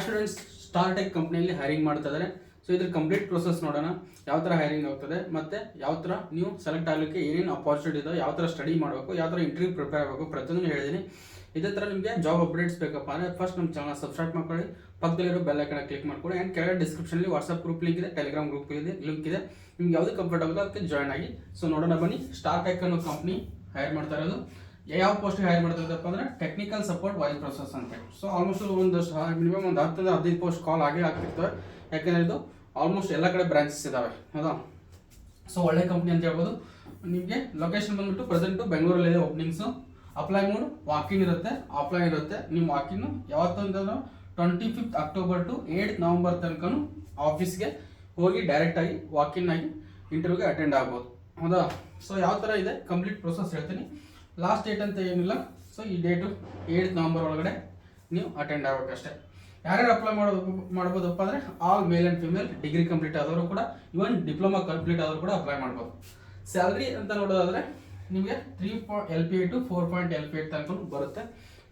Students star tech ಕಂಪ್ನಿಯಲ್ಲಿ hiring ಮಾಡ್ತಾ ಇದ್ದಾರೆ. ಸೊ ಇದ್ರ ಕಂಪ್ಲೀಟ್ ಪ್ರೊಸೆಸ್ ನೋಡೋಣ. ಯಾವ ಥರ ಹೈರಿಂಗ್ ಹೋಗ್ತದೆ, ಮತ್ತೆ ಯಾವ ಥರ ನೀವು ಸೆಲೆಕ್ಟ್ ಆಗಲಿಕ್ಕೆ ಏನೇನು ಅಪಾರ್ಚುನಿಟಿ ಇದಾವೆ, ಯಾವ ಥರ ಸ್ಟಡಿ ಮಾಡಬೇಕು, ಯಾವ ಥರ ಇಂಟರ್ವ್ಯೂ ಪ್ರಿಪೇರ್ ಆಗಬೇಕು, ಪ್ರತಿಯೊಂದು ಹೇಳಿದ್ದೀನಿ. ಇದೇ ಥರ ನಿಮಗೆ ಜಾಬ್ ಅಪ್ಡೇಟ್ಸ್ ಬೇಕಪ್ಪ ಅಂದರೆ ಫಸ್ಟ್ ನಮ್ಮ ಚಾನಲ್ ಸಬ್ಸ್ಕ್ರೈಬ್ ಮಾಡ್ಕೊಳ್ಳಿ, ಪಕ್ಕದಲ್ಲಿರೋ ಬೆಲ್ ಐಕಾನ್ ಕ್ಲಿಕ್ ಮಾಡ್ಕೊಳ್ಳಿ. ಆ್ಯಂಡ್ ಕೆಳಗಡೆ ಡಿಸ್ಕ್ರಿಪ್ಷನಲ್ಲಿ ವಾಟ್ಸಪ್ ಗ್ರೂಪ್ ಲಿಂಕ್ ಇದೆ, ಟೆಲಿಗ್ರಾಮ್ ಗ್ರೂಪ್ ಇದೆ, ಲಿಂಕ್ ಇದೆ. ನಿಮ್ಗೆ ಯಾವುದು ಕಂಫರ್ಟ್ ಆಗುತ್ತೋ ಅದಕ್ಕೆ ಜಾಯ್ನ್ ಆಗಿ. ಸೊ ನೋಡೋಣ ಬನ್ನಿ. ಸ್ಟಾರ್ ಟೆಕ್ ಅನ್ನೋ ಕಂಪ್ನಿ ಹೈರ್ ಮಾಡ್ತಾ ಇರೋದು. ಯಾವ ಪೋಸ್ಟ್ಗೆ ಹೈರ್ ಮಾಡ್ತಾ ಇದ್ದಪ್ಪ ಅಂದರೆ ಟೆಕ್ನಿಕಲ್ ಸಪೋರ್ಟ್ ವಾಯ್ಸ್ ಪ್ರೊಸೆಸ್ ಅಂತ. ಸೊ ಆಲ್ಮೋಸ್ಟ್ ಮಿನಿಮಮ್ ಒಂದು 10-15 ಪೋಸ್ಟ್ ಕಾಲ್ ಆಗೇ ಆಗ್ತಿರ್ತವೆ. ಯಾಕೆಂದರೆ ಇದು ಆಲ್ಮೋಸ್ಟ್ ಎಲ್ಲ ಕಡೆ ಬ್ರಾಂಚಸ್ ಇದ್ದಾವೆ, ಹೌದಾ. ಸೊ ಒಳ್ಳೆ ಕಂಪ್ನಿ ಅಂತ ಹೇಳ್ಬೋದು. ನಿಮಗೆ ಲೊಕೇಶನ್ ಬಂದ್ಬಿಟ್ಟು ಪ್ರೆಸೆಂಟು ಬೆಂಗಳೂರಲ್ಲಿದೆ ಓಪನಿಂಗ್ಸು. ಅಪ್ಲೈ ಮೋಡ್ ವಾಕಿನ್ ಇರುತ್ತೆ, ಆಫ್ಲೈನ್ ಇರುತ್ತೆ. ನಿಮ್ಮ ವಾಕಿನ್ನು ಯಾವತ್ತಂದ್ರೆ 25 ಅಕ್ಟೋಬರ್ ಟು 8 ನವಂಬರ್ ತನಕ ಆಫೀಸ್ಗೆ ಹೋಗಿ ಡೈರೆಕ್ಟಾಗಿ ವಾಕಿನ್ ಆಗಿ ಇಂಟರ್ವ್ಯೂಗೆ ಅಟೆಂಡ್ ಆಗ್ಬೋದು, ಹೌದಾ. ಸೊ ಯಾವ ಥರ ಇದೆ ಕಂಪ್ಲೀಟ್ ಪ್ರೊಸೆಸ್ ಹೇಳ್ತೀನಿ. ಲಾಸ್ಟ್ ಡೇಟ್ ಅಂತ ಏನಿಲ್ಲ. ಸೊ ಈ ಡೇಟು 8 ನವಂಬರ್ ಒಳಗಡೆ ನೀವು ಅಟೆಂಡ್ ಆಗಬೇಕಷ್ಟೇ. ಯಾರ್ಯಾರು ಅಪ್ಲೈ ಮಾಡ್ಬೋದಪ್ಪ ಅಂದರೆ all male and female, degree complete ಆದವರು ಕೂಡ, ಇವನ್ ಡಿಪ್ಲೊಮಾ ಕಂಪ್ಲೀಟ್ ಆದವರು ಕೂಡ ಅಪ್ಲೈ ಮಾಡ್ಬೋದು. ಸ್ಯಾಲ್ರಿ ಅಂತ ನೋಡೋದಾದರೆ ನಿಮಗೆ 3 LPA ಟು 4 LPA ತನಕ ಬರುತ್ತೆ.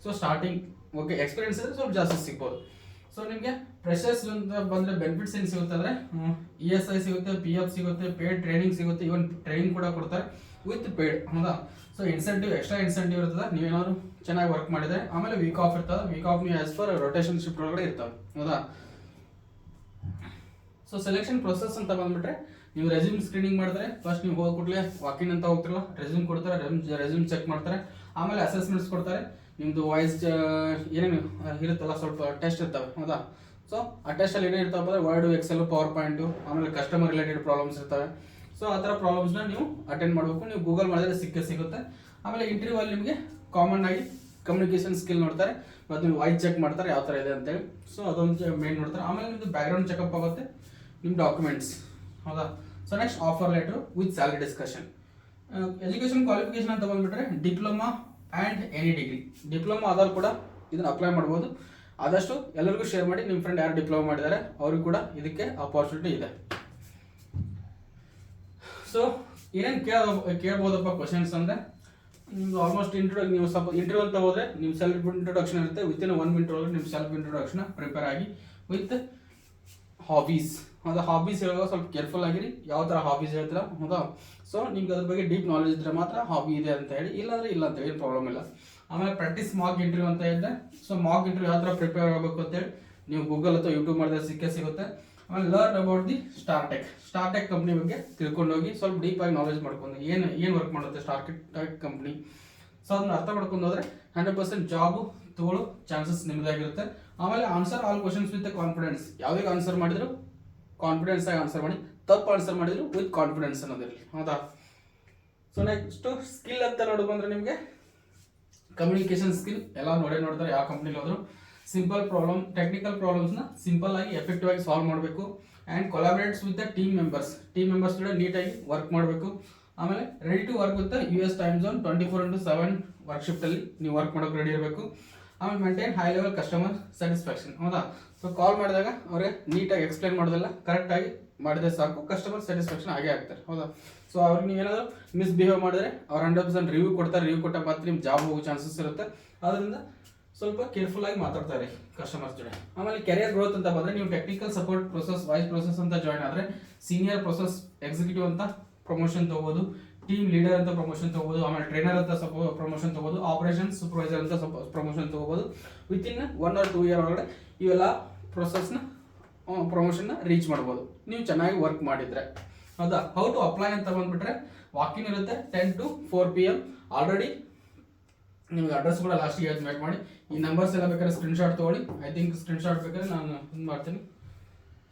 ಸೊ ಸ್ಟಾರ್ಟಿಂಗ್ ಓಕೆ, ಎಕ್ಸ್ಪೀರಿಯನ್ಸ್ ಇದ್ರೆ ಸ್ವಲ್ಪ ಜಾಸ್ತಿ ಸಿಗ್ಬೋದು. ಸೊ ನಿಮಗೆ ಫ್ರೆಶರ್ಸ್ ಅಂತ ಬಂದರೆ ಬೆನಿಫಿಟ್ಸ್ ಏನು ಸಿಗುತ್ತೆ ಅಂದರೆ ESI ಸಿಗುತ್ತೆ, PF ಸಿಗುತ್ತೆ, ಪೇಡ್ ಟ್ರೈನಿಂಗ್ ಸಿಗುತ್ತೆ, ಇವನ್ ಟ್ರೈನಿಂಗ್ ಕೂಡ ಕೊಡ್ತಾರೆ ವಿತ್ ಪೇಡ್, ಹೌದಾ. ಸೊ ಇನ್ಸೆಂಟಿವ್, ಎಕ್ಸ್ಟ್ರಾ ಇನ್ಸೆಂಟಿವ್ ಇರ್ತದೆ ನೀವೇನಾದ್ರು ಚೆನ್ನಾಗಿ ವರ್ಕ್ ಮಾಡಿದರೆ. ಆಮೇಲೆ ವೀಕ್ ಆಫ್ ಇರ್ತದೆ, ವೀಕ್ ಆಫ್ ನೀವು ಆಸ್ ಫರ್ ರೊಟೇಷನ್ ಶಿಫ್ಟ್ ಒಳಗಡೆ ಇರ್ತವೆ, ಹೌದಾ. ಸೊ ಸೆಲೆಕ್ಷನ್ ಪ್ರೊಸೆಸ್ ಅಂತ ಬಂದ್ಬಿಟ್ರೆ ನೀವು ರೆಸ್ಯೂಮ್ ಸ್ಕ್ರೀನಿಂಗ್ ಮಾಡ್ತಾರೆ. ಫಸ್ಟ್ ನೀವು ಹೋದ ಕೂಡಲೇ ವಾಕಿನ್ ಅಂತ ಹೋಗ್ತಿರಲ್ಲ, ರೆಸ್ಯೂಮ್ ಕೊಡ್ತಾರೆ, ರೆಸ್ಯೂಮ್ ಚೆಕ್ ಮಾಡ್ತಾರೆ. ಆಮೇಲೆ ಅಸೆಸ್ಮೆಂಟ್ಸ್ ಕೊಡ್ತಾರೆ. ನಿಮ್ಮದು ವಾಯ್ಸ್ ಏನೇನು ಇರುತ್ತಲ್ಲ ಸ್ವಲ್ಪ ಟೆಸ್ಟ್ ಇರ್ತವೆ, ಹೌದಾ. ಸೊ ಆ ಟೆಸ್ಟಲ್ಲಿ ಏನೇ ಇರ್ತವೆ ಅಂದರೆ ವರ್ಡು, ಎಕ್ಸೆಲ್, ಪವರ್ ಪಾಯಿಂಟು, ಆಮೇಲೆ ಕಸ್ಟಮರ್ ರಿಲೇಟೆಡ್ ಪ್ರಾಬ್ಲಮ್ಸ್ ಇರ್ತವೆ. ಸೊ ಆ ಥರ ಪ್ರಾಬ್ಲಮ್ಸ್ನ ನೀವು ಅಟೆಂಡ್ ಮಾಡಬೇಕು. ನೀವು ಗೂಗಲ್ ಮಾಡಿದ್ರೆ ಸಿಗುತ್ತೆ. ಆಮೇಲೆ ಇಂಟರ್ವ್ಯೂ ಅಲ್ಲಿ ನಿಮಗೆ ಕಾಮನ್ ಆಗಿ ಕಮ್ಯುನಿಕೇಷನ್ ಸ್ಕಿಲ್ ನೋಡ್ತಾರೆ, ಮತ್ತು ನೀವು ವಾಯ್ಸ್ ಚೆಕ್ ಮಾಡ್ತಾರೆ ಯಾವ ಥರ ಇದೆ ಅಂತೇಳಿ. ಸೊ ಅದೊಂದು ಮೇನ್ ನೋಡ್ತಾರೆ. ಆಮೇಲೆ ನಿಮ್ಮದು ಬ್ಯಾಕ್ಗ್ರೌಂಡ್ ಚೆಕಪ್ ಆಗುತ್ತೆ, ನಿಮ್ಮ ಡಾಕ್ಯುಮೆಂಟ್ಸ್, ಹೌದಾ. So next offer letter with salary discussion. Education qualification ಅಂತ ಬಂದುಬಿಟ್ರೆ diploma and any degree. Diploma ಆದವ್ರು ಕೂಡ ಇದನ್ನು ಅಪ್ಲೈ ಮಾಡ್ಬೋದು. ಆದಷ್ಟು ಎಲ್ಲರಿಗೂ ಶೇರ್ ಮಾಡಿ. ನಿಮ್ಮ ಫ್ರೆಂಡ್ ಯಾರು ಡಿಪ್ಲೊಮಾ ಮಾಡಿದ್ದಾರೆ ಅವ್ರಿಗೂ ಕೂಡ ಇದಕ್ಕೆ ಅಪಾರ್ಚುನಿಟಿ ಇದೆ. ಸೊ ಏನೇನು ಕೇಳ್ಬೋದಪ್ಪ ಕ್ವಶನ್ಸ್ ಅಂದರೆ ನಿಮ್ದು ಆಲ್ಮೋಸ್ಟ್ ನೀವು ಸ್ವಲ್ಪ ಇಂಟರ್ವ್ಯೂ ಅಂತ ಹೋದರೆ ನಿಮ್ಮ ಸೆಲ್ಫ್ ಇಂಟ್ರೊಡಕ್ಷನ್ ಇರುತ್ತೆ. ವಿತಿನ್ 1 ಮಿನಿಟ್ ಒಳಗೆ ನಿಮ್ಮ ಸೆಲ್ಫ್ ಇಂಟ್ರೊಡಕ್ಷನ್ ಪ್ರಿಪೇರ್ ಆಗಿ ವಿತ್ ಹಾಬೀಸ್, ಹೌದಾ. ಹಾಬೀಸ್ ಹೇಳುವಾಗ ಸ್ವಲ್ಪ ಕೇರ್ಫುಲ್ ಆಗಿರಿ, ಯಾವ ಥರ ಹಾಬೀಸ್ ಹೇಳ್ತೀರಾ, ಹೌದಾ. ಸೊ ನಿಮ್ಗೆ ಅದ್ರ ಬಗ್ಗೆ ಡೀಪ್ ನಾಲೆಜ್ ಇದ್ದರೆ ಮಾತ್ರ ಹಾಬಿ ಇದೆ ಅಂತ ಹೇಳಿ, ಇಲ್ಲಾಂದರೆ ಇಲ್ಲ ಅಂತ ಏನು ಪ್ರಾಬ್ಲಮ್ ಇಲ್ಲ. ಆಮೇಲೆ ಪ್ರಾಕ್ಟೀಸ್ ಮಾಕ್ ಇಂಟರ್ವ್ಯೂ ಅಂತ ಇದೆ. ಸೊ ಮಾಕ್ ಇಂಟರ್ವ್ಯೂ ಯಾವ ಥರ ಪ್ರಿಪೇರ್ ಆಗಬೇಕು ಅಂತೇಳಿ ನೀವು ಗೂಗಲ್ ಅಥವಾ ಯೂಟ್ಯೂಬ್ ಮಾಡಿದ್ರೆ ಸಿಗುತ್ತೆ. ಆಮೇಲೆ learn about the star tech company ಬಗ್ಗೆ ತಿಳ್ಕೊಂಡೋಗಿ ಸ್ವಲ್ಪ ಡೀಪಾಗಿ ನಾಲೆಜ್ ಮಾಡ್ಕೊಂಡು ಏನು ವರ್ಕ್ ಮಾಡುತ್ತೆ ಸ್ಟಾರ್ ಟೆಕ್ ಕಂಪ್ನಿ. ಸೊ ಅದನ್ನ ಅರ್ಥ ಮಾಡ್ಕೊಂಡು ಹೋದರೆ 100% ಜಾಬು ತಗೊಳ್ಳೋ ಚಾನ್ಸಸ್ ನಿಮ್ಮದಾಗಿರುತ್ತೆ. ಆಮೇಲೆ answer all questions with confidence. ಯಾವುದೇ ಆನ್ಸರ್ ಮಾಡಿದ್ರು ಕಾನ್ಫಿಡೆನ್ಸ್ ಆಗಿ ಆನ್ಸರ್ ಮಾಡಿ, ತಪ್ಪು ಆನ್ಸರ್ ಮಾಡಿದ್ರು ವಿತ್ ಕಾನ್ಫಿಡೆನ್ಸ್ ಅನ್ನೋದಿರಲಿ, ಹೌದಾ. ಸೊ ನೆಕ್ಸ್ಟು ಸ್ಕಿಲ್ ಅಂತ ನೋಡ್ಬಂದ್ರೆ ನಿಮಗೆ ಕಮ್ಯುನಿಕೇಷನ್ ಸ್ಕಿಲ್ ಎಲ್ಲ ನೋಡ್ತಾರೆ ಯಾವ ಕಂಪ್ನಿಲಿ ಹೋದ್ರು. ಸಿಂಪಲ್ ಪ್ರಾಬ್ಲಮ್, ಟೆಕ್ನಿಕಲ್ ಪ್ರಾಬ್ಲಮ್ಸ್ನ ಸಿಂಪಲ್ ಆಗಿ ಎಫೆಕ್ಟಿವ್ ಆಗಿ ಸಾಲ್ವ್ ಮಾಡಬೇಕು. And collaborates with the team members ಕೂಡ ನೀಟಾಗಿ ವರ್ಕ್ ಮಾಡಬೇಕು. ಆಮೇಲೆ ready to work with US time zone 24/7 work ಶಿಫ್ಟಲ್ಲಿ ನೀವು ವರ್ಕ್ ಮಾಡೋಕೆ ರೆಡಿ ಇರಬೇಕು. ಆಮೇಲೆ maintain high level customer satisfaction, ಹೌದಾ. ಸೊ ಕಾಲ್ ಮಾಡಿದಾಗ ಅವ್ರಿಗೆ ನೀಟಾಗಿ ಎಕ್ಸ್ಪ್ಲೈನ್ ಮಾಡೋದಲ್ಲ, ಕರೆಕ್ಟಾಗಿ ಮಾಡಿದ್ರೆ ಸಾಕು, ಕಸ್ಟಮರ್ ಸ್ಯಾಟಿಸ್ಫ್ಯಾಕ್ಷನ್ ಆಗೇ ಆಗ್ತಾರೆ, ಹೌದಾ. ಸೊ ಅವ್ರಿಗೆ ನೀವೇನಾದರೂ ಮಿಸ್ಬಿಹೇವ್ ಮಾಡಿದ್ರೆ ಅವ್ರು 100% ರಿವ್ಯೂ ಕೊಡ್ತಾರೆ. ರಿವ್ಯೂ ಕೊಟ್ಟ ಮಾತ್ರ ನಿಮ್ಮ ಜಾಬ್ ಹೋಗೋ ಚಾನ್ಸಸ್ ಇರುತ್ತೆ. ಅದರಿಂದ ಸ್ವಲ್ಪ ಕೇರ್ಫುಲ್ ಆಗಿ ಮಾತಾಡ್ತಾರೆ ಕಸ್ಟಮರ್ಸ್ ಜೊತೆ. ಆಮೇಲೆ ಕೆರಿಯರ್ ಗ್ರೋತ್ ಅಂತ ಬಂದರೆ ನೀವು technical support process, voice process ಅಂತ ಜಾಯ್ನ್ ಆದರೆ ಸೀನಿಯರ್ ಪ್ರೊಸೆಸ್ ಎಕ್ಸಿಕ್ಯೂಟಿವ್ ಅಂತ ಪ್ರಮೋಷನ್ ತೊಗೋಬೋದು, ಟೀಮ್ ಲೀಡರ್ ಅಂತ ಪ್ರಮೋಷನ್ ತೊಗೋಬೋದು, ಆಮೇಲೆ ಟ್ರೈನರ್ ಅಂತ ಪ್ರಮೋಷನ್ ತೊಗೋಬೋದು, ಆಪರೇಷನ್ ಸೂಪರ್ವೈಸರ್ ಅಂತ ಪ್ರಮೋಷನ್ ತೊಗೋಬೋದು. ವಿತಿನ್ 1 or 2 ಇಯರ್ ಒಳಗಡೆ ಇವೆಲ್ಲ ಪ್ರೊಸೆಸ್ನ ಪ್ರಮೋಷನ್ನ ರೀಚ್ ಮಾಡ್ಬೋದು ನೀವು ಚೆನ್ನಾಗಿ ವರ್ಕ್ ಮಾಡಿದರೆ, ಹೌದಾ. ಹೌ ಟು ಅಪ್ಲೈ ಅಂತ ಬಂದುಬಿಟ್ರೆ ವಾಕಿನ್ ಇರುತ್ತೆ 10 to 4 PM. ಆಲ್ರೆಡಿ ನಿಮ್ಗೆ ಅಡ್ರೆಸ್ ಕೂಡ ಲಾಸ್ಟಿಗೆ ಮೇಕ್ ಮಾಡಿ. ಈ ನಂಬರ್ಸ್ ಎಲ್ಲ ಬೇಕಾದ್ರೆ ಸ್ಕ್ರೀನ್ಶಾಟ್ ತೊಗೊಳ್ಳಿ. ಐ ಥಿಂಕ್ ಸ್ಕ್ರೀನ್ಶಾಟ್ ಬೇಕಾದ್ರೆ ನಾನು ಇದು ಮಾಡ್ತೀನಿ.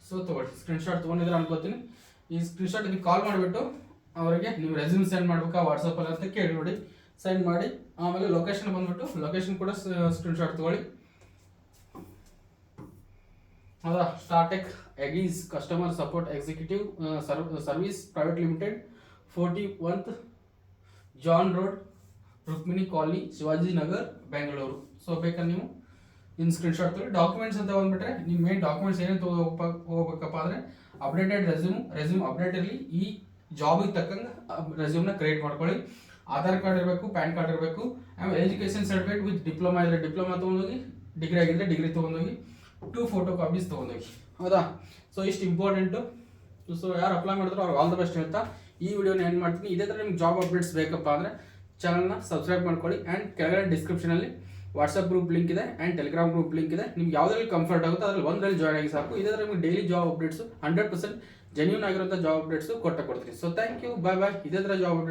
ಸೊ ತೊಗೊಳ್ಳಿ, ಸ್ಕ್ರೀನ್ಶಾಟ್ ತೊಗೊಂಡಿದ್ರೆ ಅನ್ಕೋತೀನಿ. ಈ ಸ್ಕ್ರೀನ್ಶಾಟ್ ಇದಕ್ಕೆ ಕಾಲ್ ಮಾಡಿಬಿಟ್ಟು ಅವರಿಗೆ ನೀವು ರೆಸ್ಯೂಮ್ ಸೆಂಡ್ ಮಾಡ್ಬೇಕಾ ವಾಟ್ಸಪ್ಪಲ್ಲಿ ಅಂತ ಕೇಳಿ ನೋಡಿ, ಸೆಂಡ್ ಮಾಡಿ. ಆಮೇಲೆ ಲೊಕೇಶನ್ ಬಂದ್ಬಿಟ್ಟು ಲೊಕೇಶನ್ ಕೂಡ ಸ್ಕ್ರೀನ್ಶಾಟ್ ತೊಗೊಳ್ಳಿ, ಹೌದಾ. ಸ್ಟಾರ್ ಟೆಕ್ ಎಗೀಸ್ customer support executive service private limited, 41th John road, Rukmini colony, Shivaji Nagar, Bengaluru. So ಬೇಕಾದ್ರೆ ನೀವು ಇನ್ನು ಸ್ಕ್ರೀನ್ಶಾಟ್ ತೊಗೊಳ್ಳಿ. ಡಾಕ್ಯುಮೆಂಟ್ಸ್ ಅಂತ ಬಂದ್ಬಿಟ್ರೆ ನಿಮ್ಮ ಮೇನ್ ಡಾಕ್ಯುಮೆಂಟ್ಸ್ ಏನೇನು ಹೋಗ್ಬೇಕಪ್ಪ ಅಂದರೆ ಅಪ್ಡೇಟೆಡ್ ರೆಸ್ಯೂಮ್ ಅಪ್ಡೇಟ್ ಇರಲಿ. ಈ ಜಾಬಿಗೆ ತಕ್ಕಂಗೆ ರೆಸ್ಯೂಮ್ನ ಕ್ರಿಯೇಟ್ ಮಾಡ್ಕೊಳ್ಳಿ. ಆಧಾರ್ ಕಾರ್ಡ್ ಇರಬೇಕು, ಪ್ಯಾನ್ ಕಾರ್ಡ್ ಇರಬೇಕು. ಆಮೇಲೆ ಎಜುಕೇಷನ್ ಸರ್ಟಿಫಿಕೇಟ್ ವಿತ್ ಡಿಪ್ಲೊಮಾ ಇದ್ದರೆ ಡಿಪ್ಲೊಮಾ ತೊಗೊಂಡೋಗಿ, ಡಿಗ್ರಿ ಆಗಿದ್ದರೆ ಡಿಗ್ರಿ ತೊಗೊಂಡೋಗಿ. 2 ಫೋಟೋ ಕಾಪೀಸ್ ತೊಗೊಂಡೋಗಿ. ಹೌದಾ? ಸೊ ಇಷ್ಟು ಇಂಪಾರ್ಟೆಂಟು. ಸೊ ಯಾರು ಅಪ್ಲೈ ಮಾಡಿದ್ರು ಅವ್ರಿಗೆ ಆಲ್ ದ ಬೆಸ್ಟ್ ಹೇಳ್ತಾ ಈ ವಿಡಿಯೋನ ಏನು ಮಾಡ್ತೀನಿ. ಇದೇ ಥರ ನಿಮ್ಗೆ ಜಾಬ್ ಅಪ್ಡೇಟ್ಸ್ ಬೇಕಪ್ಪ ಅಂದರೆ ಚಾನಲ್ನ ಸಬ್ಸ್ಕ್ರೈಬ್ ಮಾಡ್ಕೊಳ್ಳಿ. ಆ್ಯಂಡ್ ಕೆಳಗಡೆ ಡಿಸ್ಕ್ರಿಪ್ಷನಲ್ಲಿ ವಾಟ್ಸಪ್ ಗ್ರೂಪ್ ಲಿಂಕ್ ಇದೆ ಆ್ಯಂಡ್ ಟೆಲಿಗ್ರಾಮ್ ಗ್ರೂಪ್ ಲಿಂಕ್ ಇದೆ. ನಿಮ್ಗೆ ಯಾವುದ್ರಲ್ಲಿ ಕಂಫರ್ಟ್ ಆಗುತ್ತೋ ಅದ್ರಲ್ಲಿ ಒಂದರಲ್ಲಿ ಜಾಯ್ನ್ ಆಗಿ ಸಾಕು. ಇದೇ ಥರ ನಿಮ್ಗೆ ಡೈಲಿ ಜಾಬ್ ಅಪ್ಡೇಟ್ಸು 100% ಜೆನ್ಯೂನ್ ಆಗಿರುವಂಥ ಜಾಬ್ ಅಪ್ಡೇಟ್ಸು ಕೊಡ್ತೀನಿ. ಸೊ ಥ್ಯಾಂಕ್ ಯು, ಬಾಯ್ ಬಾಯ್. ಇದೇ ಥರ ಜಾಬ್ ಅಪ್ಡೇಟ್